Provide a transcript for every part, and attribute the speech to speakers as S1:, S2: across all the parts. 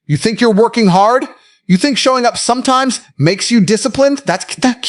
S1: You think you're working hard? You think showing up sometimes makes you disciplined? That's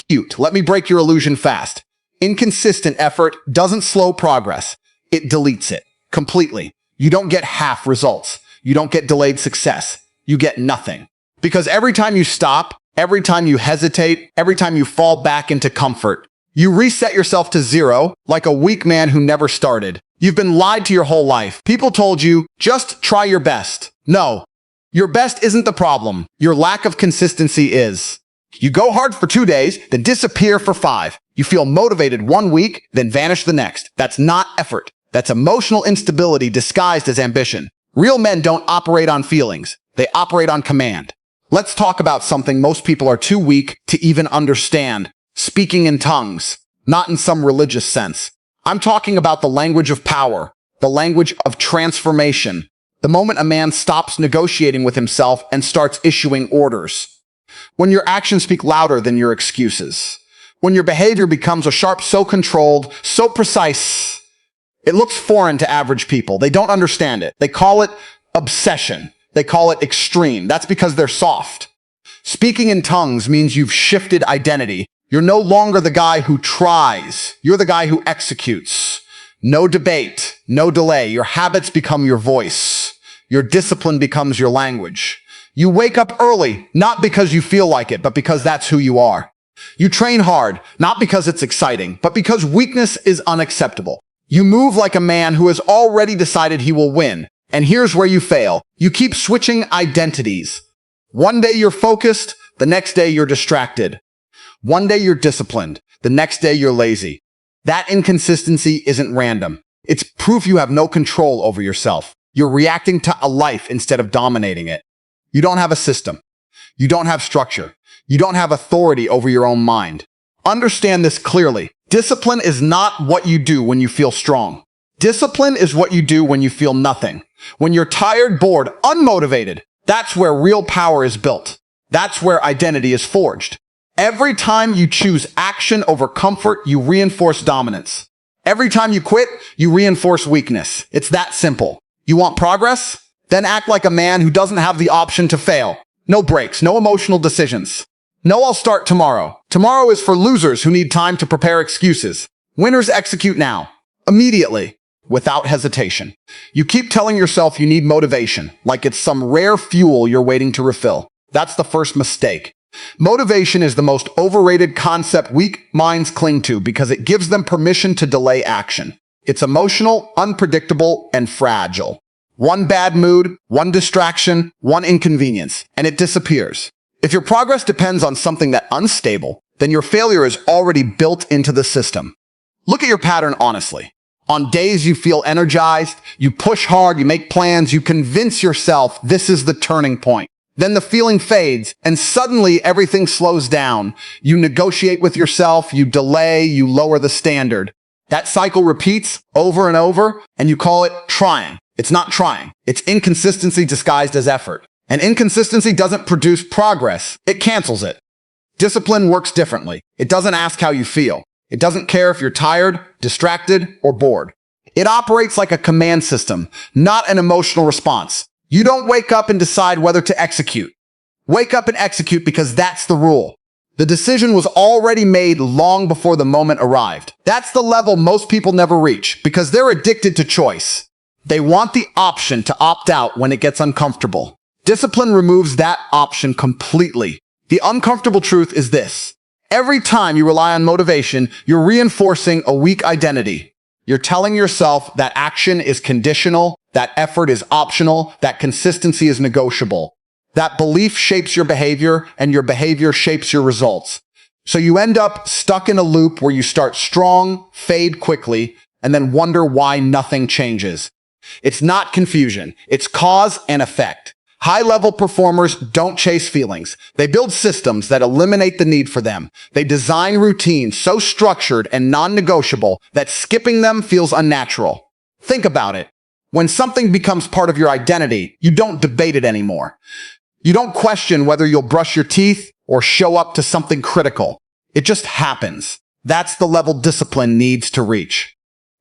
S1: cute. Let me break your illusion fast. Inconsistent effort doesn't slow progress. It deletes it completely. You don't get half results. You don't get delayed success. You get nothing. Because every time you stop, every time you hesitate, every time you fall back into comfort, you reset yourself to zero like a weak man who never started. You've been lied to your whole life. People told you, just try your best. No, your best isn't the problem. Your lack of consistency is. You go hard for 2 days, then disappear for 5. You feel motivated 1 week, then vanish the next. That's not effort. That's emotional instability disguised as ambition. Real men don't operate on feelings. They operate on command. Let's talk about something most people are too weak to even understand. Speaking in tongues. Not in some religious sense. I'm talking about the language of power. The language of transformation. The moment a man stops negotiating with himself and starts issuing orders. When your actions speak louder than your excuses. When your behavior becomes a sharp, so controlled, so precise. It looks foreign to average people. They don't understand it. They call it obsession. They call it extreme. That's because they're soft. Speaking in tongues means you've shifted identity. You're no longer the guy who tries. You're the guy who executes. No debate, no delay. Your habits become your voice. Your discipline becomes your language. You wake up early, not because you feel like it, but because that's who you are. You train hard, not because it's exciting, but because weakness is unacceptable. You move like a man who has already decided he will win. And here's where you fail. You keep switching identities. One day you're focused, the next day you're distracted. One day you're disciplined, the next day you're lazy. That inconsistency isn't random. It's proof you have no control over yourself. You're reacting to a life instead of dominating it. You don't have a system. You don't have structure. You don't have authority over your own mind. Understand this clearly. Discipline is not what you do when you feel strong. Discipline is what you do when you feel nothing. When you're tired, bored, unmotivated, that's where real power is built. That's where identity is forged. Every time you choose action over comfort, you reinforce dominance. Every time you quit, you reinforce weakness. It's that simple. You want progress? Then act like a man who doesn't have the option to fail. No breaks, no emotional decisions. No, I'll start tomorrow. Tomorrow is for losers who need time to prepare excuses. Winners execute now. Immediately. Without hesitation. You keep telling yourself you need motivation, like it's some rare fuel you're waiting to refill. That's the first mistake. Motivation is the most overrated concept weak minds cling to because it gives them permission to delay action. It's emotional, unpredictable, and fragile. One bad mood, one distraction, one inconvenience, and it disappears. If your progress depends on something that's unstable, then your failure is already built into the system. Look at your pattern honestly. On days you feel energized, you push hard, you make plans, you convince yourself this is the turning point. Then the feeling fades, and suddenly everything slows down. You negotiate with yourself, you delay, you lower the standard. That cycle repeats over and over, and you call it trying. It's not trying. It's inconsistency disguised as effort. And inconsistency doesn't produce progress. It cancels it. Discipline works differently. It doesn't ask how you feel. It doesn't care if you're tired, distracted, or bored. It operates like a command system, not an emotional response. You don't wake up and decide whether to execute. Wake up and execute because that's the rule. The decision was already made long before the moment arrived. That's the level most people never reach because they're addicted to choice. They want the option to opt out when it gets uncomfortable. Discipline removes that option completely. The uncomfortable truth is this. Every time you rely on motivation, you're reinforcing a weak identity. You're telling yourself that action is conditional, that effort is optional, that consistency is negotiable. That belief shapes your behavior, and your behavior shapes your results. So you end up stuck in a loop where you start strong, fade quickly, and then wonder why nothing changes. It's not confusion. It's cause and effect. High-level performers don't chase feelings. They build systems that eliminate the need for them. They design routines so structured and non-negotiable that skipping them feels unnatural. Think about it. When something becomes part of your identity, you don't debate it anymore. You don't question whether you'll brush your teeth or show up to something critical. It just happens. That's the level discipline needs to reach.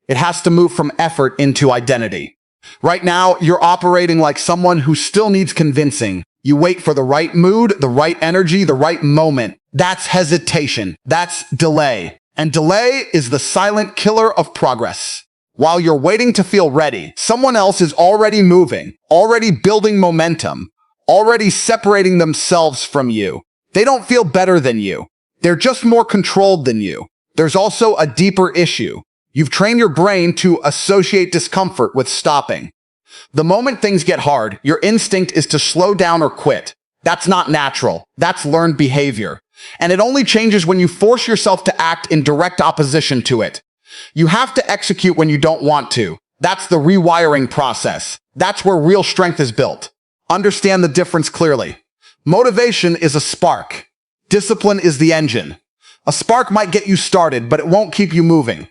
S1: It has to move from effort into identity. Right now, you're operating like someone who still needs convincing, You wait for the right mood, the right energy, the right moment. That's hesitation. That's delay. And delay is the silent killer of progress. While you're waiting to feel ready, someone else is already moving, already building momentum, already separating themselves from you. They don't feel better than you. They're just more controlled than you. There's also a deeper issue. You've trained your brain to associate discomfort with stopping. The moment things get hard, your instinct is to slow down or quit. That's not natural. That's learned behavior. And it only changes when you force yourself to act in direct opposition to it. You have to execute when you don't want to. That's the rewiring process. That's where real strength is built. Understand the difference clearly. Motivation is a spark. Discipline is the engine. A spark might get you started, but it won't keep you moving.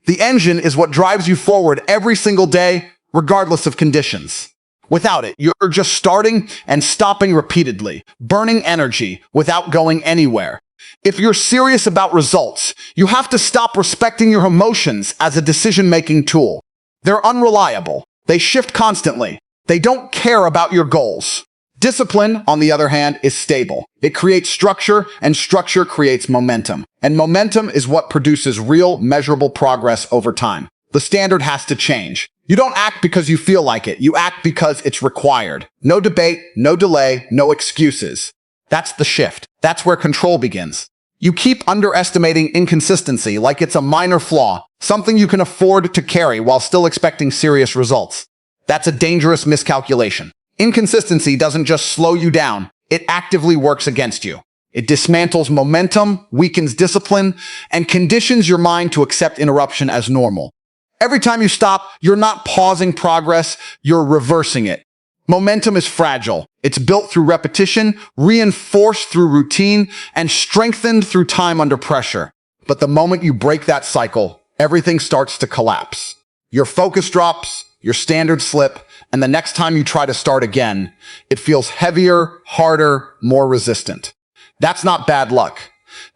S1: The engine is what drives you forward every single day, regardless of conditions. Without it, you're just starting and stopping repeatedly, burning energy without going anywhere. If you're serious about results, you have to stop respecting your emotions as a decision-making tool. They're unreliable. They shift constantly. They don't care about your goals. Discipline, on the other hand, is stable. It creates structure, and structure creates momentum. And momentum is what produces real, measurable progress over time. The standard has to change. You don't act because you feel like it. You act because it's required. No debate, no delay, no excuses. That's the shift. That's where control begins. You keep underestimating inconsistency like it's a minor flaw, something you can afford to carry while still expecting serious results. That's a dangerous miscalculation. Inconsistency doesn't just slow you down, it actively works against you. It dismantles momentum, weakens discipline, and conditions your mind to accept interruption as normal. Every time you stop, you're not pausing progress, you're reversing it. Momentum is fragile. It's built through repetition, reinforced through routine, and strengthened through time under pressure. But the moment you break that cycle, everything starts to collapse. Your focus drops, your standards slip, and the next time you try to start again, it feels heavier, harder, more resistant. That's not bad luck.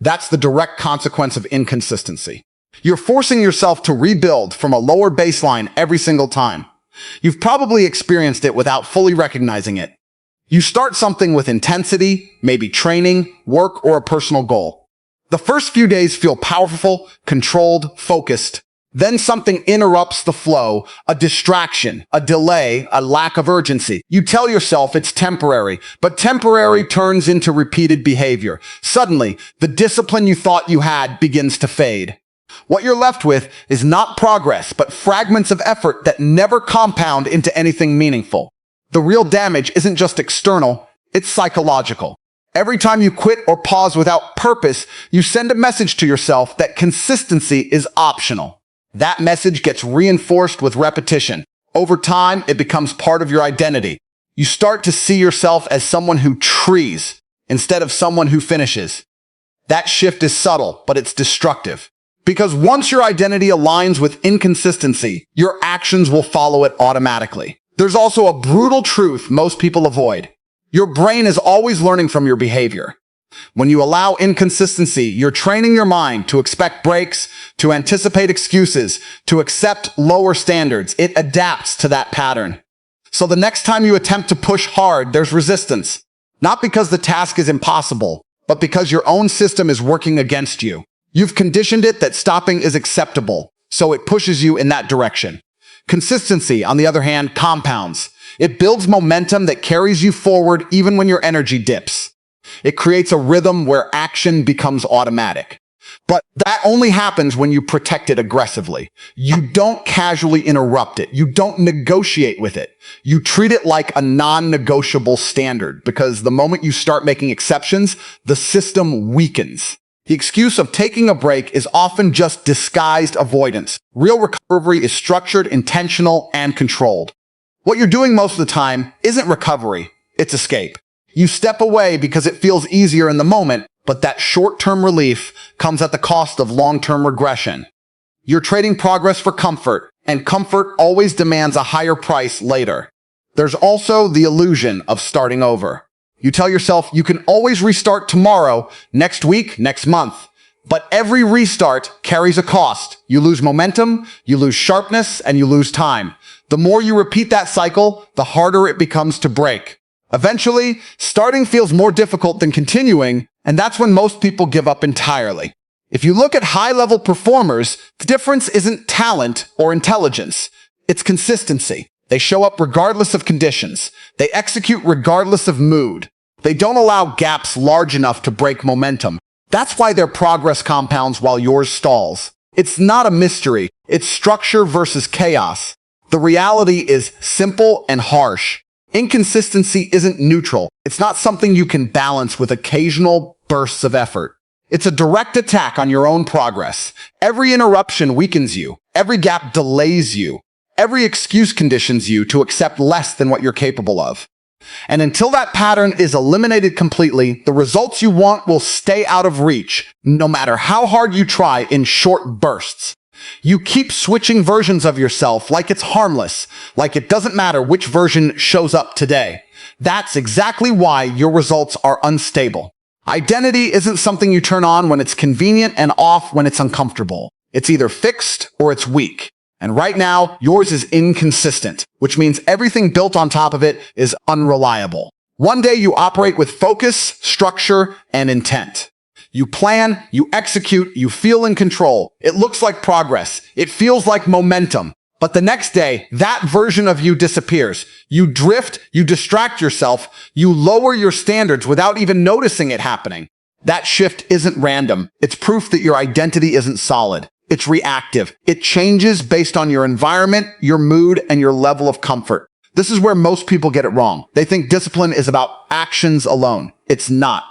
S1: That's the direct consequence of inconsistency. You're forcing yourself to rebuild from a lower baseline every single time. You've probably experienced it without fully recognizing it. You start something with intensity, maybe training, work, or a personal goal. The first few days feel powerful, controlled, focused. Then something interrupts the flow, a distraction, a delay, a lack of urgency. You tell yourself it's temporary, but temporary turns into repeated behavior. Suddenly, the discipline you thought you had begins to fade. What you're left with is not progress, but fragments of effort that never compound into anything meaningful. The real damage isn't just external, it's psychological. Every time you quit or pause without purpose, you send a message to yourself that consistency is optional. That message gets reinforced with repetition. Over time, it becomes part of your identity. You start to see yourself as someone who trees instead of someone who finishes. That shift is subtle, but it's destructive. Because once your identity aligns with inconsistency, your actions will follow it automatically. There's also a brutal truth most people avoid. Your brain is always learning from your behavior. When you allow inconsistency, you're training your mind to expect breaks, to anticipate excuses, to accept lower standards. It adapts to that pattern. So the next time you attempt to push hard, there's resistance. Not because the task is impossible, but because your own system is working against you. You've conditioned it that stopping is acceptable, so it pushes you in that direction. Consistency, on the other hand, compounds. It builds momentum that carries you forward even when your energy dips. It creates a rhythm where action becomes automatic. But that only happens when you protect it aggressively. You don't casually interrupt it. You don't negotiate with it. You treat it like a non-negotiable standard, because the moment you start making exceptions, the system weakens. The excuse of taking a break is often just disguised avoidance. Real recovery is structured, intentional, and controlled. What you're doing most of the time isn't recovery, it's escape. You step away because it feels easier in the moment, but that short-term relief comes at the cost of long-term regression. You're trading progress for comfort, and comfort always demands a higher price later. There's also the illusion of starting over. You tell yourself you can always restart tomorrow, next week, next month. But every restart carries a cost. You lose momentum, you lose sharpness, and you lose time. The more you repeat that cycle, the harder it becomes to break. Eventually, starting feels more difficult than continuing, and that's when most people give up entirely. If you look at high-level performers, the difference isn't talent or intelligence. It's consistency. They show up regardless of conditions. They execute regardless of mood. They don't allow gaps large enough to break momentum. That's why their progress compounds while yours stalls. It's not a mystery. It's structure versus chaos. The reality is simple and harsh. Inconsistency isn't neutral. It's not something you can balance with occasional bursts of effort. It's a direct attack on your own progress. Every interruption weakens you. Every gap delays you. Every excuse conditions you to accept less than what you're capable of. And until that pattern is eliminated completely, the results you want will stay out of reach, no matter how hard you try in short bursts. You keep switching versions of yourself like it's harmless, like it doesn't matter which version shows up today. That's exactly why your results are unstable. Identity isn't something you turn on when it's convenient and off when it's uncomfortable. It's either fixed or it's weak. And right now, yours is inconsistent, which means everything built on top of it is unreliable. One day you operate with focus, structure, and intent. You plan, you execute, you feel in control. It looks like progress. It feels like momentum. But the next day, that version of you disappears. You drift, you distract yourself, you lower your standards without even noticing it happening. That shift isn't random. It's proof that your identity isn't solid. It's reactive. It changes based on your environment, your mood, and your level of comfort. This is where most people get it wrong. They think discipline is about actions alone. It's not.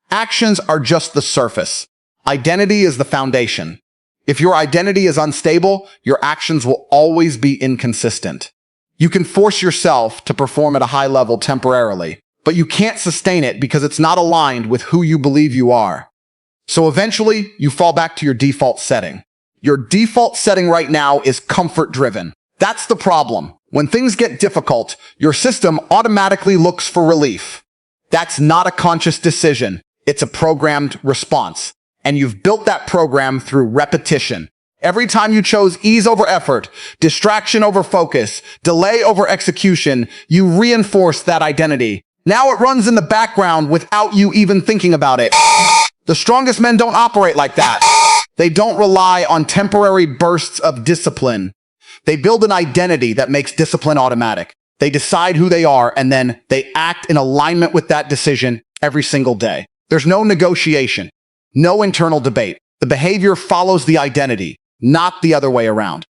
S1: Actions are just the surface. Identity is the foundation. If your identity is unstable, your actions will always be inconsistent. You can force yourself to perform at a high level temporarily, but you can't sustain it because it's not aligned with who you believe you are. So eventually, you fall back to your default setting. Your default setting right now is comfort-driven. That's the problem. When things get difficult, your system automatically looks for relief. That's not a conscious decision. It's a programmed response. And you've built that program through repetition. Every time you chose ease over effort, distraction over focus, delay over execution, you reinforce that identity. Now it runs in the background without you even thinking about it. The strongest men don't operate like that. They don't rely on temporary bursts of discipline. They build an identity that makes discipline automatic. They decide who they are, and then they act in alignment with that decision every single day. There's no negotiation, no internal debate. The behavior follows the identity, not the other way around.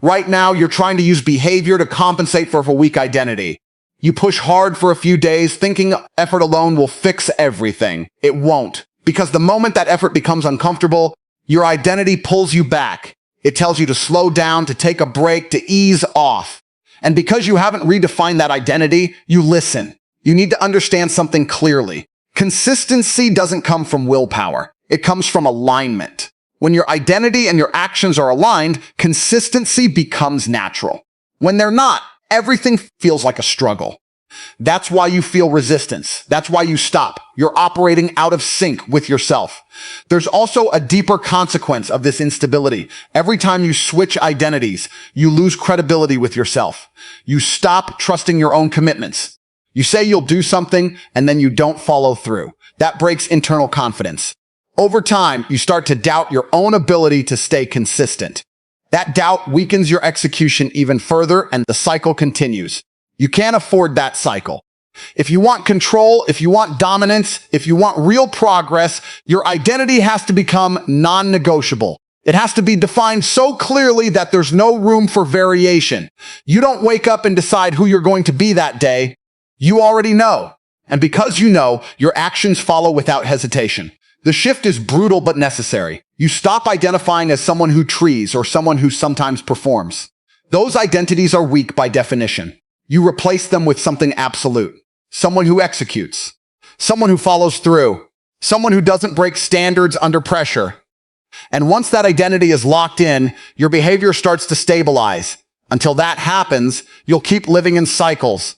S1: Right now, you're trying to use behavior to compensate for a weak identity. You push hard for a few days, thinking effort alone will fix everything. It won't. Because the moment that effort becomes uncomfortable, your identity pulls you back. It tells you to slow down, to take a break, to ease off. And because you haven't redefined that identity, you listen. You need to understand something clearly. Consistency doesn't come from willpower. It comes from alignment. When your identity and your actions are aligned, consistency becomes natural. When they're not, everything feels like a struggle. That's why you feel resistance. That's why you stop. You're operating out of sync with yourself. There's also a deeper consequence of this instability. Every time you switch identities, you lose credibility with yourself. You stop trusting your own commitments. You say you'll do something, and then you don't follow through. That breaks internal confidence. Over time, you start to doubt your own ability to stay consistent. That doubt weakens your execution even further, and the cycle continues. You can't afford that cycle. If you want control, if you want dominance, if you want real progress, your identity has to become non-negotiable. It has to be defined so clearly that there's no room for variation. You don't wake up and decide who you're going to be that day. You already know. And because you know, your actions follow without hesitation. The shift is brutal but necessary. You stop identifying as someone who trees or someone who sometimes performs. Those identities are weak by definition. You replace them with something absolute. Someone who executes. Someone who follows through. Someone who doesn't break standards under pressure. And once that identity is locked in, your behavior starts to stabilize. Until that happens, you'll keep living in cycles.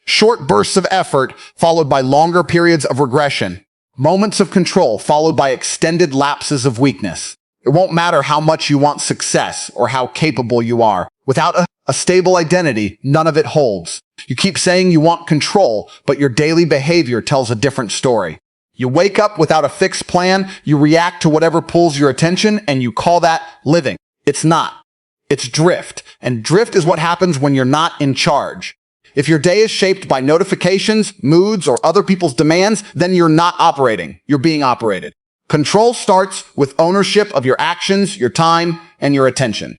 S1: Short bursts of effort followed by longer periods of regression. Moments of control followed by extended lapses of weakness. It won't matter how much you want success or how capable you are. Without A stable identity, none of it holds. You keep saying you want control, but your daily behavior tells a different story. You wake up without a fixed plan, you react to whatever pulls your attention, and you call that living. It's not. It's drift. And drift is what happens when you're not in charge. If your day is shaped by notifications, moods, or other people's demands, then you're not operating. You're being operated. Control starts with ownership of your actions, your time, and your attention.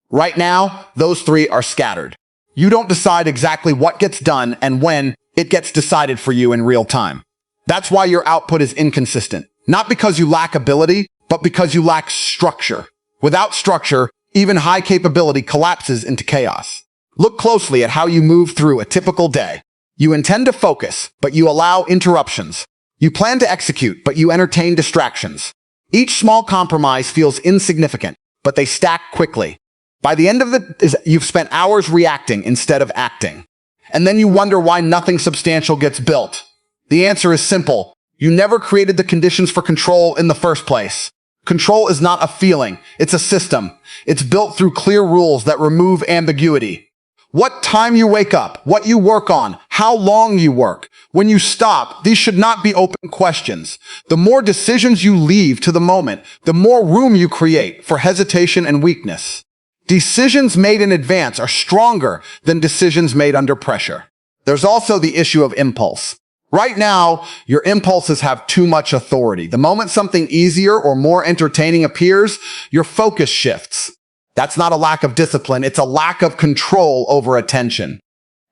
S1: Right now, those three are scattered. You don't decide exactly what gets done and when it gets decided for you in real time. That's why your output is inconsistent. Not because you lack ability, but because you lack structure. Without structure, even high capability collapses into chaos. Look closely at how you move through a typical day. You intend to focus, but you allow interruptions. You plan to execute, but you entertain distractions. Each small compromise feels insignificant, but they stack quickly. By the end of it, you've spent hours reacting instead of acting. And then you wonder why nothing substantial gets built. The answer is simple. You never created the conditions for control in the first place. Control is not a feeling. It's a system. It's built through clear rules that remove ambiguity. What time you wake up, what you work on, how long you work, when you stop, these should not be open questions. The more decisions you leave to the moment, the more room you create for hesitation and weakness. Decisions made in advance are stronger than decisions made under pressure. There's also the issue of impulse. Right now, your impulses have too much authority. The moment something easier or more entertaining appears, your focus shifts. That's not a lack of discipline, it's a lack of control over attention.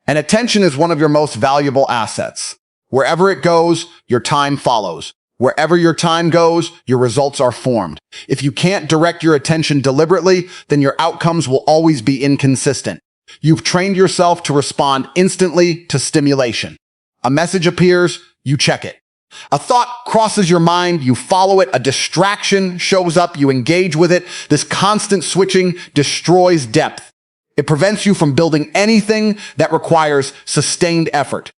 S1: And attention is one of your most valuable assets. Wherever it goes, your time follows. Wherever your time goes, your results are formed. If you can't direct your attention deliberately, then your outcomes will always be inconsistent. You've trained yourself to respond instantly to stimulation. A message appears, you check it. A thought crosses your mind, you follow it, a distraction shows up, you engage with it. This constant switching destroys depth. It prevents you from building anything that requires sustained effort.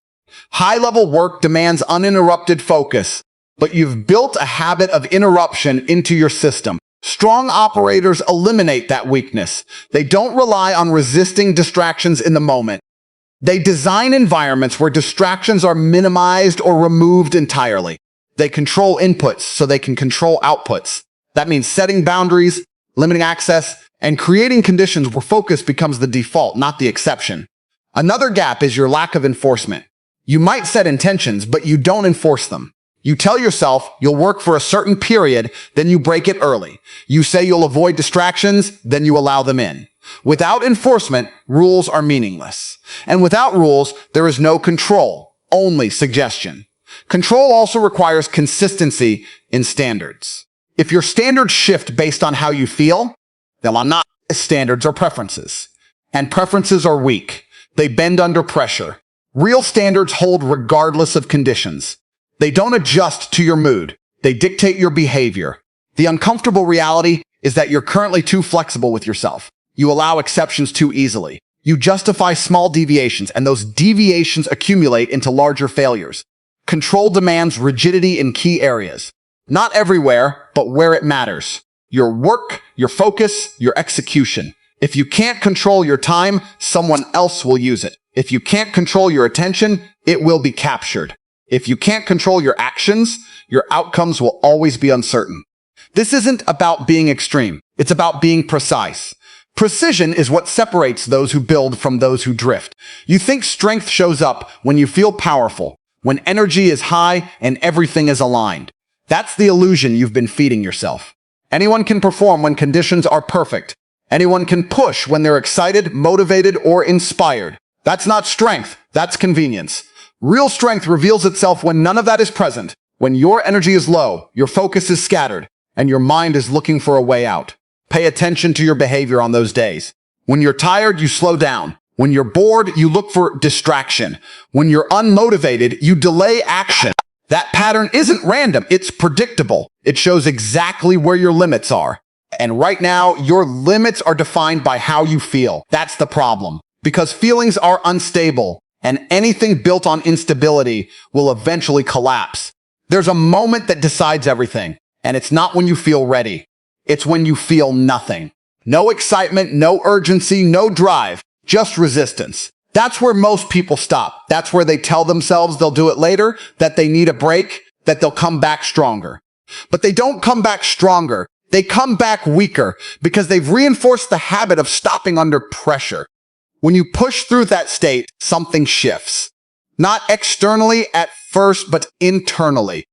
S1: High-level work demands uninterrupted focus, but you've built a habit of interruption into your system. Strong operators eliminate that weakness. They don't rely on resisting distractions in the moment. They design environments where distractions are minimized or removed entirely. They control inputs so they can control outputs. That means setting boundaries, limiting access, and creating conditions where focus becomes the default, not the exception. Another gap is your lack of enforcement. You might set intentions, but you don't enforce them. You tell yourself you'll work for a certain period, then you break it early. You say you'll avoid distractions, then you allow them in. Without enforcement, rules are meaningless. And without rules, there is no control, only suggestion. Control also requires consistency in standards. If your standards shift based on how you feel, they'll not standards or preferences. And preferences are weak. They bend under pressure. Real standards hold regardless of conditions. They don't adjust to your mood. They dictate your behavior. The uncomfortable reality is that you're currently too flexible with yourself. You allow exceptions too easily. You justify small deviations, and those deviations accumulate into larger failures. Control demands rigidity in key areas. Not everywhere, but where it matters. Your work, your focus, your execution. If you can't control your time, someone else will use it. If you can't control your attention, it will be captured. If you can't control your actions, your outcomes will always be uncertain. This isn't about being extreme. It's about being precise. Precision is what separates those who build from those who drift. You think strength shows up when you feel powerful, when energy is high and everything is aligned. That's the illusion you've been feeding yourself. Anyone can perform when conditions are perfect. Anyone can push when they're excited, motivated, or inspired. That's not strength, that's convenience. Real strength reveals itself when none of that is present, when your energy is low, your focus is scattered, and your mind is looking for a way out. Pay attention to your behavior on those days. When you're tired, you slow down. When you're bored, you look for distraction. When you're unmotivated, you delay action. That pattern isn't random, it's predictable. It shows exactly where your limits are. And right now, your limits are defined by how you feel. That's the problem. Because feelings are unstable, and anything built on instability will eventually collapse. There's a moment that decides everything, and it's not when you feel ready. It's when you feel nothing. No excitement, no urgency, no drive. just resistance. That's where most people stop. That's where they tell themselves they'll do it later, that they need a break, that they'll come back stronger. But they don't come back stronger. They come back weaker because they've reinforced the habit of stopping under pressure. When you push through that state, something shifts. Not externally at first, but internally.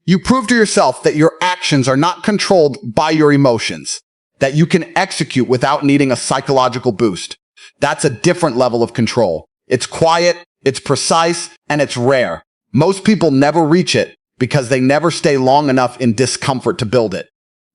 S1: You prove to yourself that your actions are not controlled by your emotions, that you can execute without needing a psychological boost. That's a different level of control. It's quiet, it's precise, and it's rare. Most people never reach it because they never stay long enough in discomfort to build it.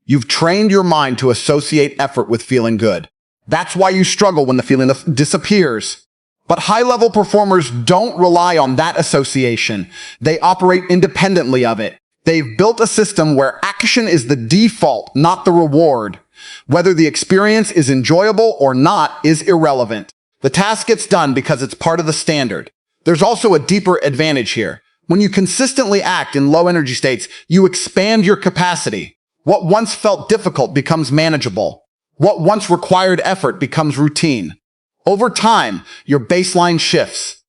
S1: You've trained your mind to associate effort with feeling good. That's why you struggle when the feeling disappears. But high-level performers don't rely on that association. They operate independently of it. They've built a system where action is the default, not the reward. Whether the experience is enjoyable or not is irrelevant. The task gets done because it's part of the standard. There's also a deeper advantage here. When you consistently act in low-energy states, you expand your capacity. What once felt difficult becomes manageable. What once required effort becomes routine. Over time, your baseline shifts.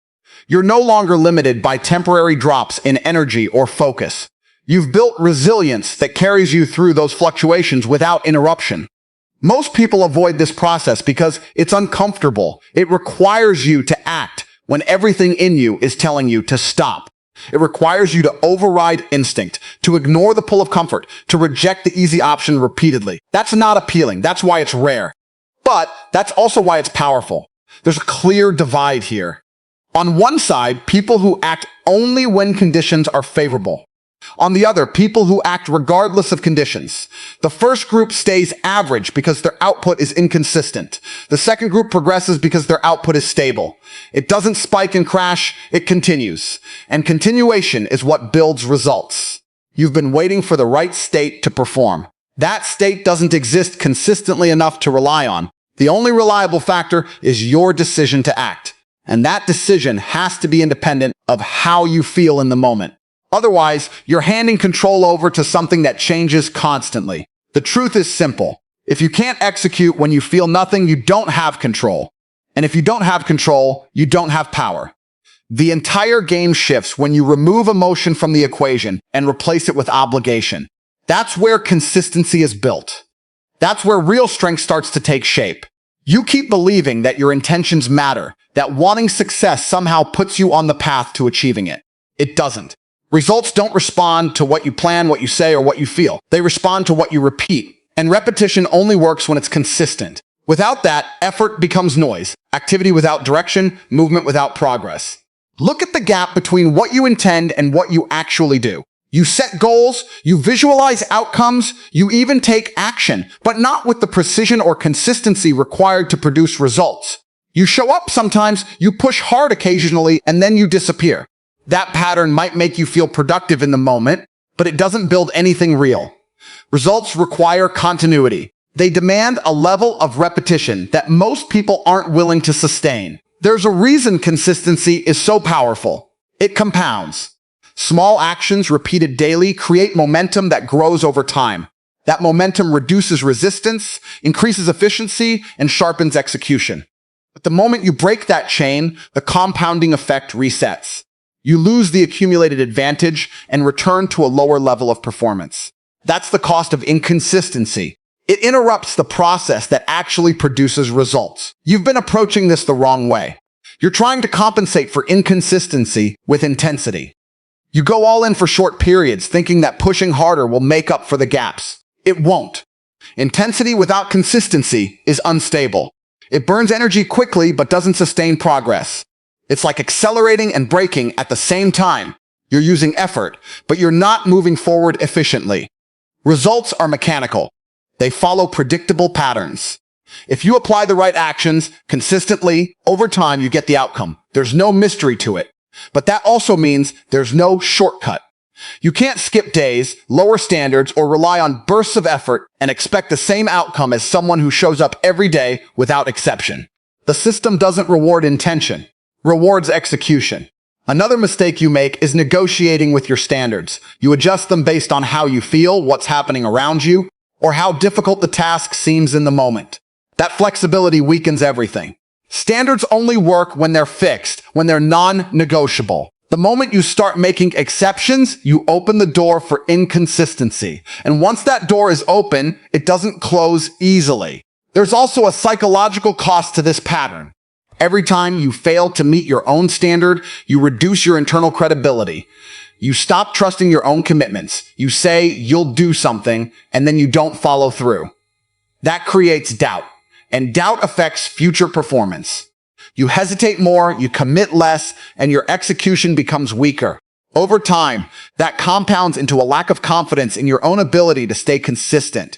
S1: You're no longer limited by temporary drops in energy or focus. You've built resilience that carries you through those fluctuations without interruption. Most people avoid this process because it's uncomfortable. It requires you to act when everything in you is telling you to stop. It requires you to override instinct, to ignore the pull of comfort, to reject the easy option repeatedly. That's not appealing. That's why it's rare. But that's also why it's powerful. There's a clear divide here. On one side, people who act only when conditions are favorable. On the other, people who act regardless of conditions. The first group stays average because their output is inconsistent. The second group progresses because their output is stable. It doesn't spike and crash, it continues. And continuation is what builds results. You've been waiting for the right state to perform. That state doesn't exist consistently enough to rely on. The only reliable factor is your decision to act. And that decision has to be independent of how you feel in the moment. Otherwise, you're handing control over to something that changes constantly. The truth is simple. If you can't execute when you feel nothing, you don't have control. And if you don't have control, you don't have power. The entire game shifts when you remove emotion from the equation and replace it with obligation. That's where consistency is built. That's where real strength starts to take shape. You keep believing that your intentions matter, that wanting success somehow puts you on the path to achieving it. It doesn't. Results don't respond to what you plan, what you say, or what you feel. They respond to what you repeat. And repetition only works when it's consistent. Without that, effort becomes noise. Activity without direction, movement without progress. Look at the gap between what you intend and what you actually do. You set goals, you visualize outcomes, you even take action, but not with the precision or consistency required to produce results. You show up sometimes, you push hard occasionally, and then you disappear. That pattern might make you feel productive in the moment, but it doesn't build anything real. Results require continuity. They demand a level of repetition that most people aren't willing to sustain. There's a reason consistency is so powerful. It compounds. Small actions repeated daily create momentum that grows over time. That momentum reduces resistance, increases efficiency, and sharpens execution. But the moment you break that chain, the compounding effect resets. You lose the accumulated advantage and return to a lower level of performance. That's the cost of inconsistency. It interrupts the process that actually produces results. You've been approaching this the wrong way. You're trying to compensate for inconsistency with intensity. You go all in for short periods, thinking that pushing harder will make up for the gaps. It won't. Intensity without consistency is unstable. It burns energy quickly but doesn't sustain progress. It's like accelerating and braking at the same time. You're using effort, but you're not moving forward efficiently. Results are mechanical. They follow predictable patterns. If you apply the right actions consistently, over time you get the outcome. There's no mystery to it. But that also means there's no shortcut. You can't skip days, lower standards, or rely on bursts of effort and expect the same outcome as someone who shows up every day without exception. The system doesn't reward intention. Rewards execution. Another mistake you make is negotiating with your standards. You adjust them based on how you feel, what's happening around you, or how difficult the task seems in the moment. That flexibility weakens everything. Standards only work when they're fixed, when they're non-negotiable. The moment you start making exceptions, you open the door for inconsistency. And once that door is open, it doesn't close easily. There's also a psychological cost to this pattern. Every time you fail to meet your own standard, you reduce your internal credibility. You stop trusting your own commitments. You say you'll do something, and then you don't follow through. That creates doubt, and doubt affects future performance. You hesitate more, you commit less, and your execution becomes weaker. Over time, that compounds into a lack of confidence in your own ability to stay consistent.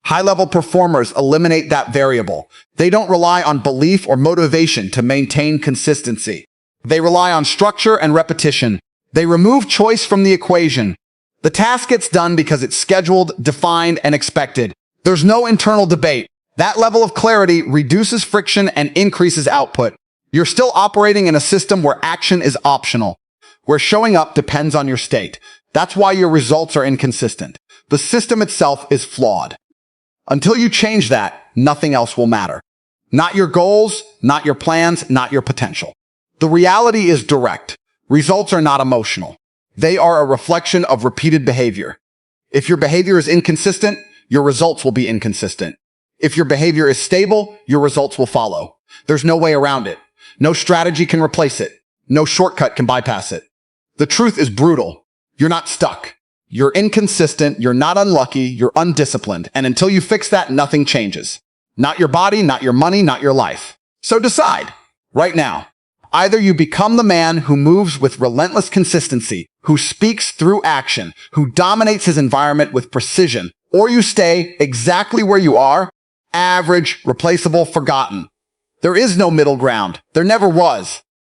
S1: High-level performers eliminate that variable. They don't rely on belief or motivation to maintain consistency. They rely on structure and repetition. They remove choice from the equation. The task gets done because it's scheduled, defined, and expected. There's no internal debate. That level of clarity reduces friction and increases output. You're still operating in a system where action is optional, where showing up depends on your state. That's why your results are inconsistent. The system itself is flawed. Until you change that, nothing else will matter. Not your goals, not your plans, not your potential. The reality is direct. Results are not emotional. They are a reflection of repeated behavior. If your behavior is inconsistent, your results will be inconsistent. If your behavior is stable, your results will follow. There's no way around it. No strategy can replace it. No shortcut can bypass it. The truth is brutal. You're not stuck. You're inconsistent, you're not unlucky, you're undisciplined. And until you fix that, nothing changes. Not your body, not your money, not your life. So decide, right now. Either you become the man who moves with relentless consistency, who speaks through action, who dominates his environment with precision, or you stay exactly where you are, average, replaceable, forgotten. There is no middle ground. There never was.